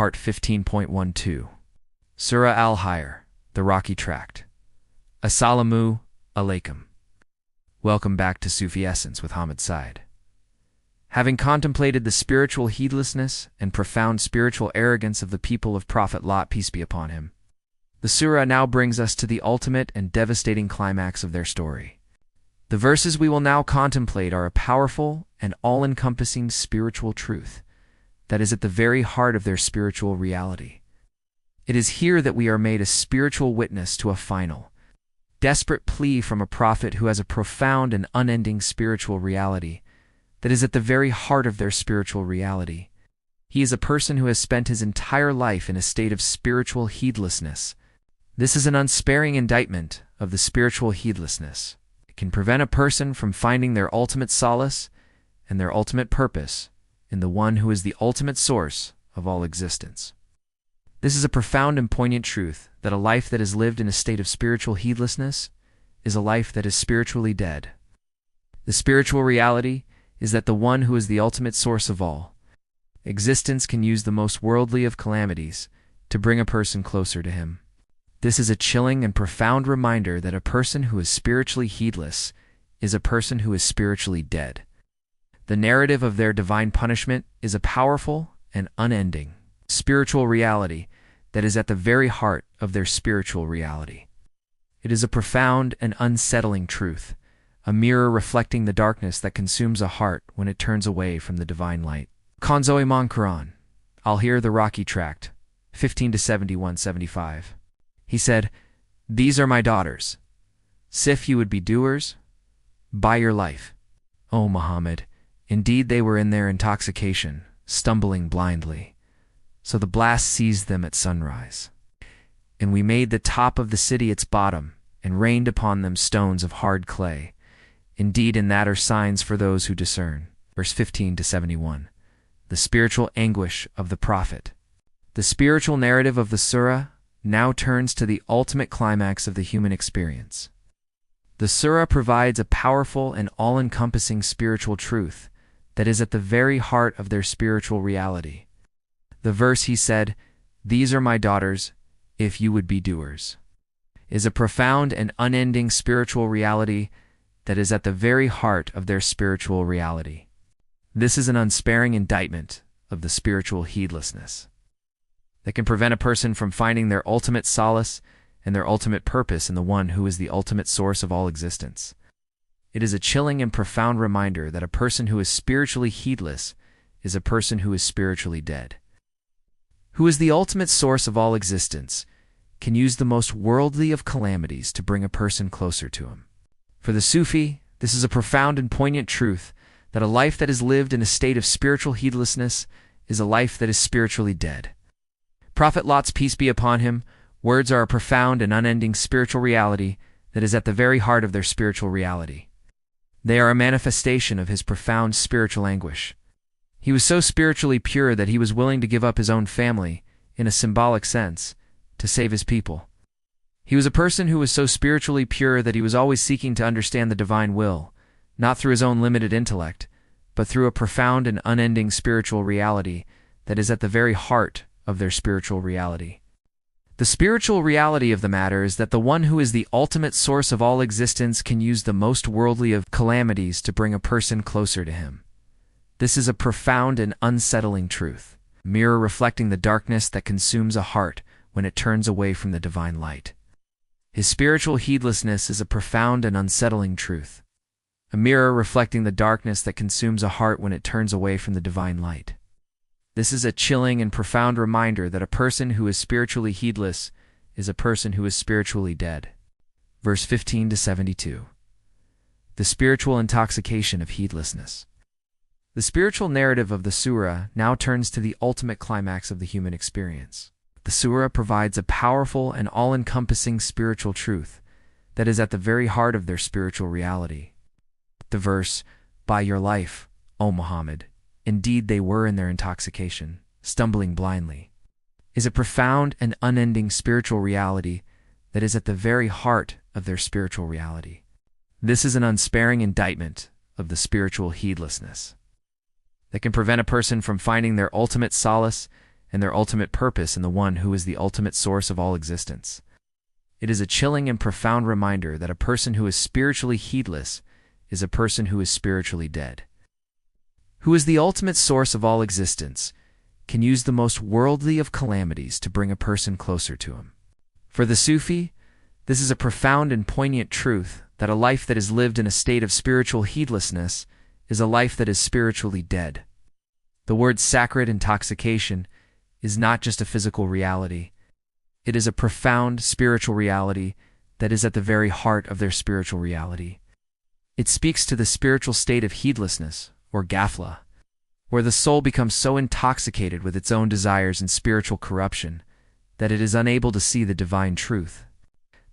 Part 15.12. Surah Al-Hijr, the Rocky Tract. Assalamu alaikum. Welcome back to Sufi Essence with Hammad Syed. Having contemplated the spiritual heedlessness and profound spiritual arrogance of the people of Prophet Lot, peace be upon him, the surah now brings us to the ultimate and devastating climax of their story. The verses we will now contemplate are a powerful and all-encompassing spiritual truth that is at the very heart of their spiritual reality. It is here that we are made a spiritual witness to a final, desperate plea from a prophet who has a profound and unending spiritual reality that is at the very heart of their spiritual reality. He is a person who has spent his entire life in a state of spiritual heedlessness. This is an unsparing indictment of the spiritual heedlessness. It can prevent a person from finding their ultimate solace and their ultimate purpose in the one who is the ultimate source of all existence. This is a profound and poignant truth that a life that is lived in a state of spiritual heedlessness is a life that is spiritually dead. The spiritual reality is that the one who is the ultimate source of all existence can use the most worldly of calamities to bring a person closer to him. This is a chilling and profound reminder that a person who is spiritually heedless is a person who is spiritually dead. The narrative of their divine punishment is a powerful and unending spiritual reality that is at the very heart of their spiritual reality. It is a profound and unsettling truth, a mirror reflecting the darkness that consumes a heart when it turns away from the divine light. Kanzo Iman Quran, Al-Hijr, the Rocky Tract, 15-71-75. He said, "These are my daughters. If you would be doers, by your life, O Muhammad, indeed they were in their intoxication, stumbling blindly. So the blast seized them at sunrise. And we made the top of the city its bottom, and rained upon them stones of hard clay. Indeed in that are signs for those who discern." Verse 15-71. The spiritual anguish of the prophet. The spiritual narrative of the surah now turns to the ultimate climax of the human experience. The surah provides a powerful and all-encompassing spiritual truth that is at the very heart of their spiritual reality. The verse he said, "These are my daughters, if you would be doers," is a profound and unending spiritual reality that is at the very heart of their spiritual reality. This is an unsparing indictment of the spiritual heedlessness that can prevent a person from finding their ultimate solace and their ultimate purpose in the one who is the ultimate source of all existence. It is a chilling and profound reminder that a person who is spiritually heedless is a person who is spiritually dead. Who is the ultimate source of all existence can use the most worldly of calamities to bring a person closer to him. For the Sufi, this is a profound and poignant truth that a life that is lived in a state of spiritual heedlessness is a life that is spiritually dead. Prophet Lot's peace be upon him, words are a profound and unending spiritual reality that is at the very heart of their spiritual reality. They are a manifestation of his profound spiritual anguish. He was so spiritually pure that he was willing to give up his own family, in a symbolic sense, to save his people. He was a person who was so spiritually pure that he was always seeking to understand the divine will, not through his own limited intellect, but through a profound and unending spiritual reality that is at the very heart of their spiritual reality. The spiritual reality of the matter is that the one who is the ultimate source of all existence can use the most worldly of calamities to bring a person closer to him. This is a profound and unsettling truth, a mirror reflecting the darkness that consumes a heart when it turns away from the divine light. His spiritual heedlessness is a profound and unsettling truth, a mirror reflecting the darkness that consumes a heart when it turns away from the divine light. This is a chilling and profound reminder that a person who is spiritually heedless is a person who is spiritually dead. Verse 15-72. The spiritual intoxication of heedlessness. The spiritual narrative of the surah now turns to the ultimate climax of the human experience. The surah provides a powerful and all-encompassing spiritual truth that is at the very heart of their spiritual reality. The verse, "By your life, O Muhammad, indeed they were in their intoxication, stumbling blindly," is a profound and unending spiritual reality that is at the very heart of their spiritual reality. This is an unsparing indictment of the spiritual heedlessness that can prevent a person from finding their ultimate solace and their ultimate purpose in the one who is the ultimate source of all existence. It is a chilling and profound reminder that a person who is spiritually heedless is a person who is spiritually dead. Who is the ultimate source of all existence can use the most worldly of calamities to bring a person closer to him. For the Sufi, this is a profound and poignant truth that a life that is lived in a state of spiritual heedlessness is a life that is spiritually dead. The word sacred intoxication is not just a physical reality. It is a profound spiritual reality that is at the very heart of their spiritual reality. It speaks to the spiritual state of heedlessness, or ghafla, where the soul becomes so intoxicated with its own desires and spiritual corruption that it is unable to see the divine truth.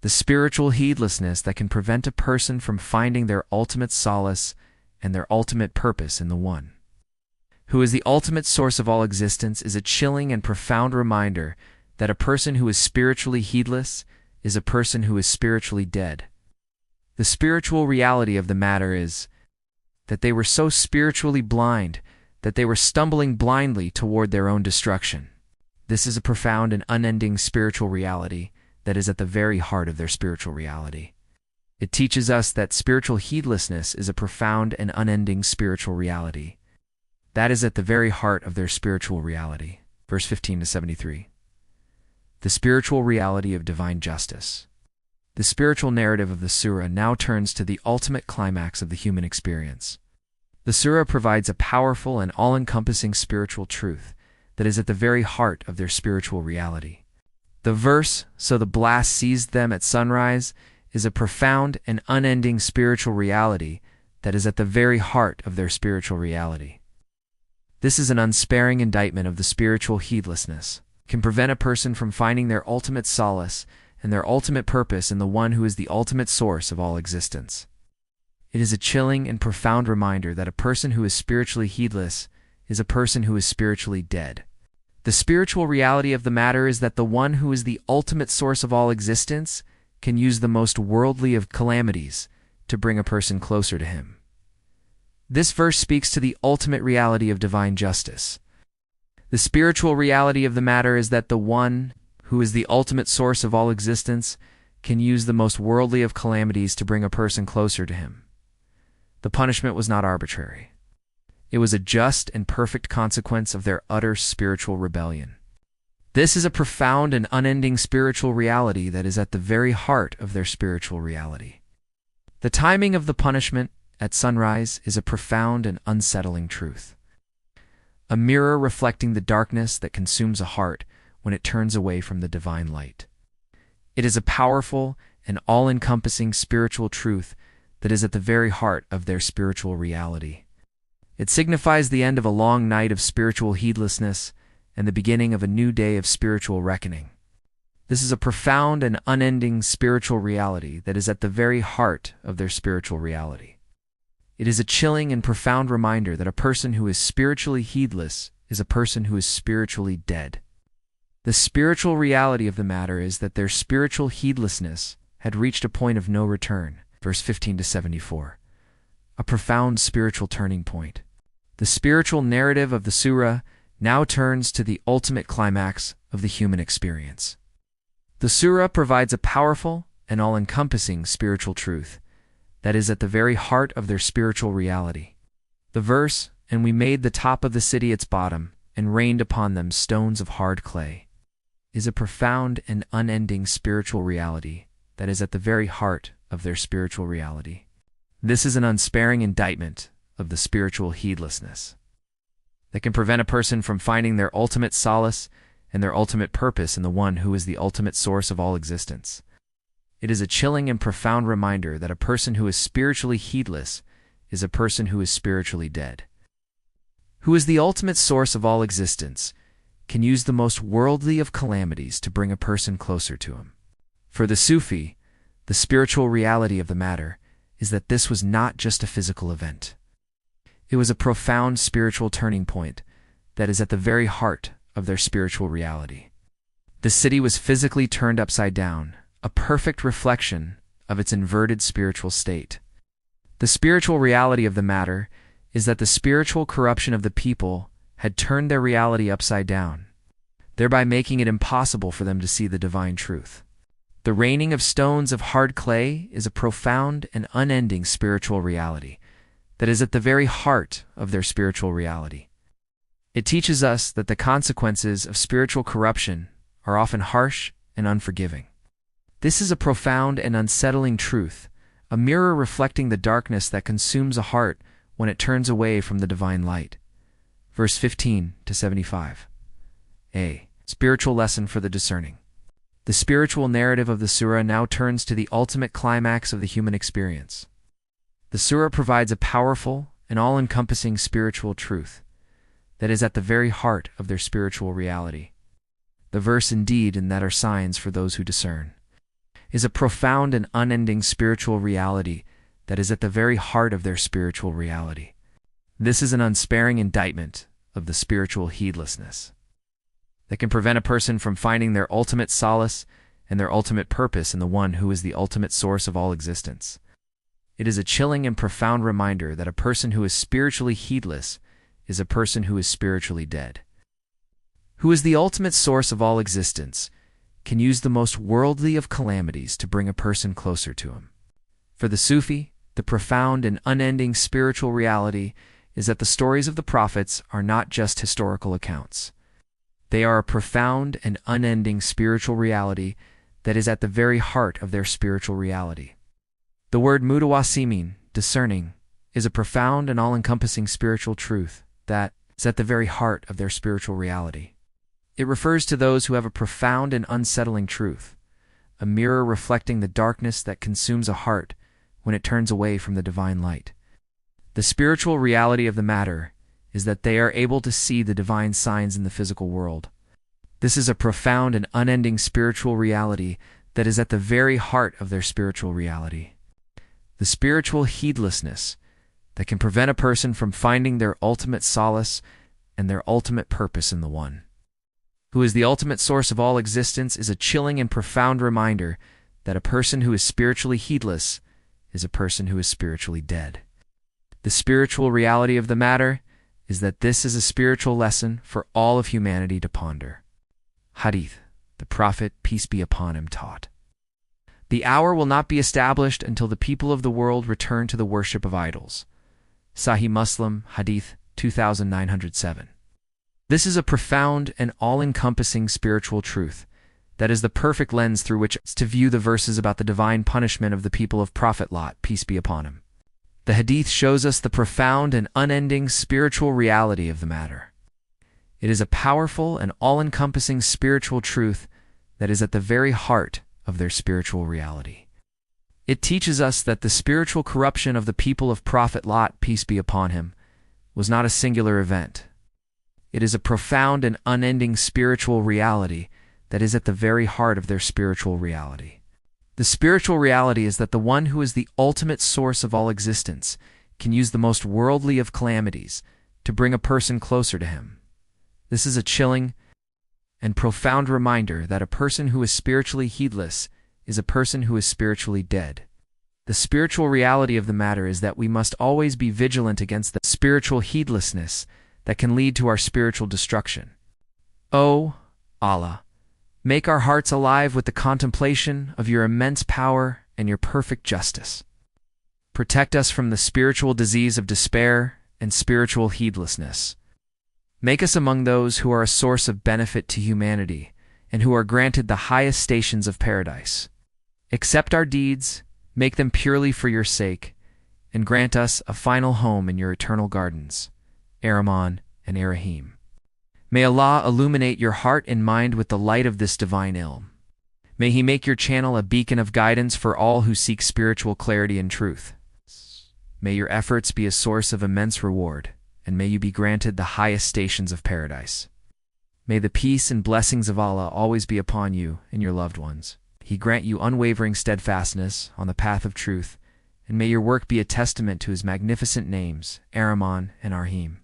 The spiritual heedlessness that can prevent a person from finding their ultimate solace and their ultimate purpose in the One who is the ultimate source of all existence is a chilling and profound reminder that a person who is spiritually heedless is a person who is spiritually dead. The spiritual reality of the matter is that they were so spiritually blind that they were stumbling blindly toward their own destruction. This is a profound and unending spiritual reality that is at the very heart of their spiritual reality. It teaches us that spiritual heedlessness is a profound and unending spiritual reality that is at the very heart of their spiritual reality. Verse 15 to 73. The spiritual reality of divine justice. The spiritual narrative of the surah now turns to the ultimate climax of the human experience. The surah provides a powerful and all-encompassing spiritual truth that is at the very heart of their spiritual reality. The verse, "So the blast seized them at sunrise," is a profound and unending spiritual reality that is at the very heart of their spiritual reality. This is an unsparing indictment of the spiritual heedlessness, can prevent a person from finding their ultimate solace and their ultimate purpose in the one who is the ultimate source of all existence. It is a chilling and profound reminder that a person who is spiritually heedless is a person who is spiritually dead. The spiritual reality of the matter is that the one who is the ultimate source of all existence can use the most worldly of calamities to bring a person closer to him. This verse speaks to the ultimate reality of divine justice. The spiritual reality of the matter is that the one who is the ultimate source of all existence can use the most worldly of calamities to bring a person closer to him. The punishment was not arbitrary. It was a just and perfect consequence of their utter spiritual rebellion. This is a profound and unending spiritual reality that is at the very heart of their spiritual reality. The timing of the punishment at sunrise is a profound and unsettling truth. A mirror reflecting the darkness that consumes a heart when it turns away from the divine light. It is a powerful and all-encompassing spiritual truth that is at the very heart of their spiritual reality. It signifies the end of a long night of spiritual heedlessness and the beginning of a new day of spiritual reckoning. This is a profound and unending spiritual reality that is at the very heart of their spiritual reality. It is a chilling and profound reminder that a person who is spiritually heedless is a person who is spiritually dead. The spiritual reality of the matter is that their spiritual heedlessness had reached a point of no return. Verse 15 to 74. A profound spiritual turning point. The spiritual narrative of the surah now turns to the ultimate climax of the human experience. The surah provides a powerful and all-encompassing spiritual truth that is at the very heart of their spiritual reality. The verse, "And we made the top of the city its bottom, and rained upon them stones of hard clay," is a profound and unending spiritual reality that is at the very heart of their spiritual reality. This is an unsparing indictment of the spiritual heedlessness that can prevent a person from finding their ultimate solace and their ultimate purpose in the one who is the ultimate source of all existence. It is a chilling and profound reminder that a person who is spiritually heedless is a person who is spiritually dead. Who is the ultimate source of all existence can use the most worldly of calamities to bring a person closer to him. For the Sufi, the spiritual reality of the matter is that this was not just a physical event. It was a profound spiritual turning point that is at the very heart of their spiritual reality. The city was physically turned upside down, a perfect reflection of its inverted spiritual state. The spiritual reality of the matter is that the spiritual corruption of the people had turned their reality upside down. thereby making it impossible for them to see the divine truth. The raining of stones of hard clay is a profound and unending spiritual reality that is at the very heart of their spiritual reality. It teaches us that the consequences of spiritual corruption are often harsh and unforgiving. This is a profound and unsettling truth, a mirror reflecting the darkness that consumes a heart when it turns away from the divine light. Verse 15 to 75. A spiritual lesson for the discerning. The spiritual narrative of the surah now turns to the ultimate climax of the human experience. The surah provides a powerful and all-encompassing spiritual truth that is at the very heart of their spiritual reality. The verse indeed, and that are signs for those who discern, is a profound and unending spiritual reality that is at the very heart of their spiritual reality. This is an unsparing indictment of the spiritual heedlessness that can prevent a person from finding their ultimate solace and their ultimate purpose in the one who is the ultimate source of all existence. It is a chilling and profound reminder that a person who is spiritually heedless is a person who is spiritually dead. Who is the ultimate source of all existence can use the most worldly of calamities to bring a person closer to him. For the Sufi, the profound and unending spiritual reality is that the stories of the prophets are not just historical accounts. They are a profound and unending spiritual reality that is at the very heart of their spiritual reality. The word mutawasimin, discerning, is a profound and all-encompassing spiritual truth that is at the very heart of their spiritual reality. It refers to those who have a profound and unsettling truth, a mirror reflecting the darkness that consumes a heart when it turns away from the divine light. The spiritual reality of the matter is that they are able to see the divine signs in the physical world. This is a profound and unending spiritual reality that is at the very heart of their spiritual reality. The spiritual heedlessness that can prevent a person from finding their ultimate solace and their ultimate purpose in the one who is the ultimate source of all existence is a chilling and profound reminder that a person who is spiritually heedless is a person who is spiritually dead. The spiritual reality of the matter is that this is a spiritual lesson for all of humanity to ponder. Hadith, the Prophet, peace be upon him, taught, "The hour will not be established until the people of the world return to the worship of idols." Sahih Muslim, Hadith 2907. This is a profound and all-encompassing spiritual truth that is the perfect lens through which to view the verses about the divine punishment of the people of Prophet Lot, peace be upon him. The Hadith shows us the profound and unending spiritual reality of the matter. It is a powerful and all-encompassing spiritual truth that is at the very heart of their spiritual reality. It teaches us that the spiritual corruption of the people of Prophet Lot, peace be upon him, was not a singular event. It is a profound and unending spiritual reality that is at the very heart of their spiritual reality. The spiritual reality is that the one who is the ultimate source of all existence can use the most worldly of calamities to bring a person closer to him. This is a chilling and profound reminder that a person who is spiritually heedless is a person who is spiritually dead. The spiritual reality of the matter is that we must always be vigilant against the spiritual heedlessness that can lead to our spiritual destruction. O Allah, make our hearts alive with the contemplation of your immense power and your perfect justice. Protect us from the spiritual disease of despair and spiritual heedlessness. Make us among those who are a source of benefit to humanity and who are granted the highest stations of paradise. Accept our deeds, make them purely for your sake, and grant us a final home in your eternal gardens, Ar-Rahman and Ar-Rahim. May Allah illuminate your heart and mind with the light of this divine ilm. May He make your channel a beacon of guidance for all who seek spiritual clarity and truth. May your efforts be a source of immense reward, and may you be granted the highest stations of paradise. May the peace and blessings of Allah always be upon you and your loved ones. He grant you unwavering steadfastness on the path of truth, and may your work be a testament to His magnificent names, Ar-Rahman and Ar-Rahim.